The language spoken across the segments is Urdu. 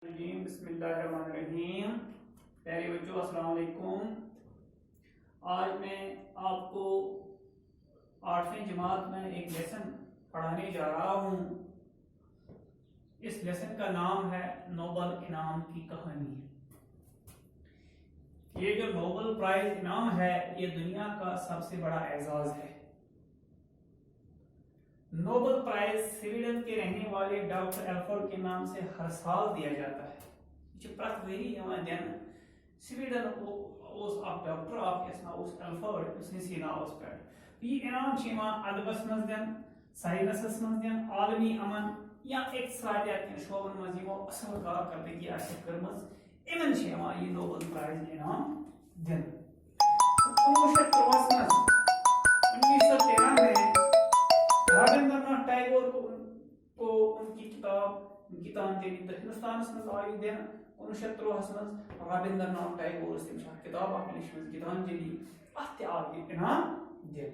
بسم اللہ الرحمن الرحیم. پیارے بچوں السلام علیکم. آج میں آپ کو 8ویں جماعت میں ایک لیسن پڑھانے جا رہا ہوں. اس لیسن کا نام ہے نوبل انعام کی کہانی. یہ جو نوبل پرائز انعام ہے یہ دنیا کا سب سے بڑا اعزاز ہے. نوبل پرائز سویڈن کے رہنے والے ڈاکٹر ایلفرڈ کے نام سے ہر سال دیا جاتا ہے. یہ پرت وری دن سویڈن ڈاکٹر ایلفرڈ اس ناوس پہ یہ انعام ادبس مز دن سائنسس مز دن عالمی امن یا اقتصادیات کن شعبن مز اصل کارکردگی کرم ان یہ نوبل پرائز انعام دن. 1913 میں رابندر ناتھ ٹیگور کو ان کی کتاب گیتانجلی تو ہندوستان مز آئی دن 1913 مز رابندر ناتھ ٹیگور کتاب لکھمت گیتانجلی ات آئی انعام دن.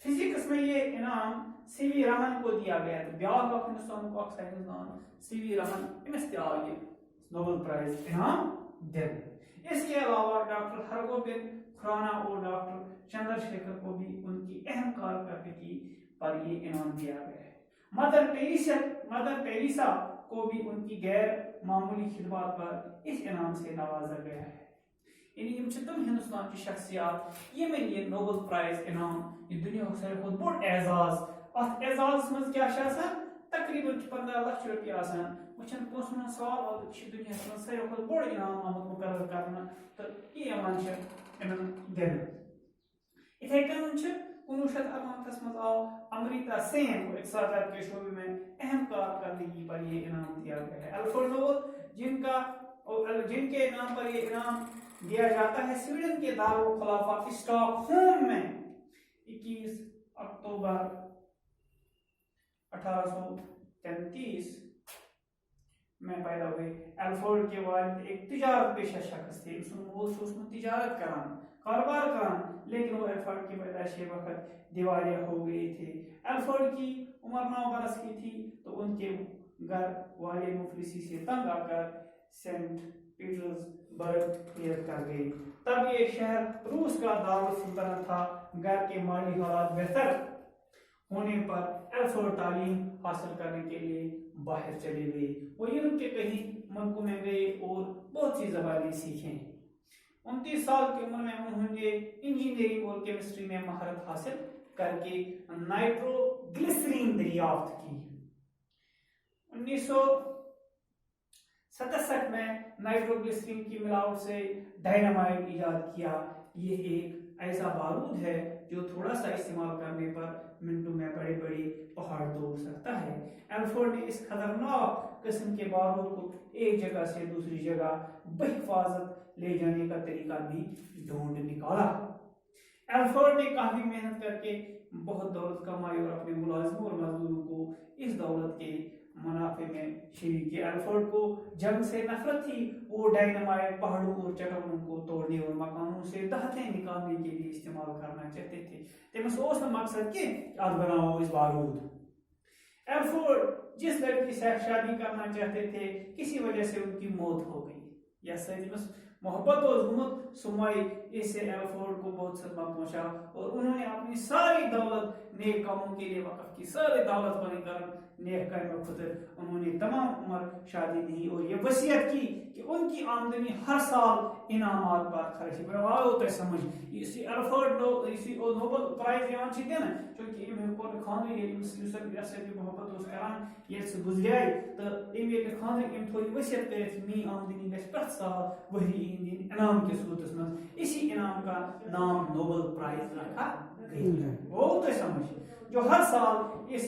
فزکس میں یہ انعام سی وی رمن کو دیا گیا تھا. بیاکھ ہندوستان کو سائنسدان سی وی رمن امس تہ آئی نوبل پرائز انعام دن. اس کے علاوہ ڈاکٹر ہرگوبند کھرانا اور ڈاکٹر چندر شیکھر کو بھی ان کی اہم کارکردگی پر یہ انعام دیا گیا ہے. مدر ٹیریسا کو بھی ان کی غیر معمولی خدمات پر اس انعام سے نوازا گیا ہے. یعنی تم ہندوستان کی شخصیات یہ نوبل پرائز انعام یہ دنیا کا ساروی کھوتہ بوڑ اعزاز. ات اعزاز مز کیا تقریباً 15 لچھ روپیہ آسان وچن پونسن سوال دنیا مز ساروی کھوتہ بوڑ انعام آمت مقرر کرنا تو یہ دن. اتھے کن 1998 مز آو امریتا سین کو اقتصادیات کے شعبے میں اہم کارکردگی پر یہ انعام دیا گیا ہے. ایلفرڈ نوبل جن کے نام پر یہ انعام دیا جاتا ہے سویڈن کے دارالخلافہ اسٹاک ہوم میں 21 اکتوبر 1833 میں پیدا ہوئے. ایلفرڈ کے والد ایک تجارت پیشہ شخص تھے. مول تجارت کران کاروبار کران لیکن وہ ایلفرڈ کی پیدائش کے وقت دیوالیہ ہو گئے تھے. ایلفرڈ کی عمر 9 برس کی تھی تو ان کے گھر والے مفلسی سے تنگ آ کر سینٹ پیٹرز برگ ہجرت کر گئے. تب یہ شہر روس کا دارالسلطنت تھا. گھر کے مالی حالات بہتر ہونے پر ایلفرڈ تعلیم حاصل کرنے کے لیے باہر چلے گئے. وہ یورپ کے کئی ملکوں میں گئے اور بہت سی زبانیں سیکھیں. 29 سال کی عمر میں انہوں نے انجینئرنگ اور کیمسٹری میں مہارت حاصل کر کے نائٹرو گلیسرین دریافت کی. 1967 میں نائٹرو گلیسرین کی ملاوٹ سے ڈائنامائٹ ایجاد کیا. یہ ایک ایسا بارود ہے جو تھوڑا سا استعمال کرنے پر منٹوں میں بڑے بڑے پہاڑ توڑ سکتا ہے. ایلفرڈ نے اس خطرناک قسم کے بارود کو ایک جگہ سے دوسری جگہ بحفاظت لے جانے کا طریقہ بھی ڈھونڈ نکالا. ایلفرڈ نے کافی محنت کر کے بہت دولت کمائی اور اپنے ملازموں اور مزدوروں کو اس دولت کے منافع میں شریک کیا. ایلفرڈ کو جنگ سے نفرت تھی. وہ ڈائنامائٹ پہاڑوں اور چٹانوں کو توڑنے اور مکانوں سے تحتیں نکالنے کے لیے استعمال کرنا چاہتے تھے. تمس اوس مقصد کہ آج بناؤ اس بارود. ایلفرڈ جس لڑکی سے شادی کرنا چاہتے تھے کسی وجہ سے ان کی موت ہو گئی. یا سمس محبت اور حکومت سمائی اس سے ایلفرڈ کو بہت صدمہ پہنچا اور انہوں نے اپنی ساری دولت نیک کاموں کے لیے وقف کی. ساری دولت بنی کر نیک کاموں خاطر انہوں نے تمام عمر شادی نہیں اور یہ وصیت کی کہ ان کی آمدنی ہر سال انعامات پر خرچ کرو. سمجھ اسی ایلفرڈ نوبل پرائز دن چونکہ خاندر محبت کران یہ گزرائے تو خاندر تھوڑی وصیت کر میری آمدنی گھس پریت سال وہی انعام کے صورت میں. اسی انعام کا نام نوبل پرائز رکھا گیا. وہ تو سمجھ جو ہر سال اس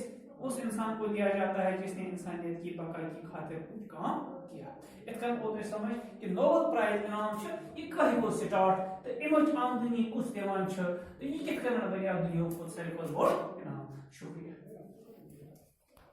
انسان کو دیا جاتا ہے جس نے انسانیت کی بقا کی خاطر کچھ کام کیا. سمجھ کہ نوبل پرائز انعام یہ کہیں وہ سٹارٹ تو امچ آمدنی کس دان تو یہ کت بنیا دنیا کو ساروی کھوتہ بوڑ انعام. شکریہ.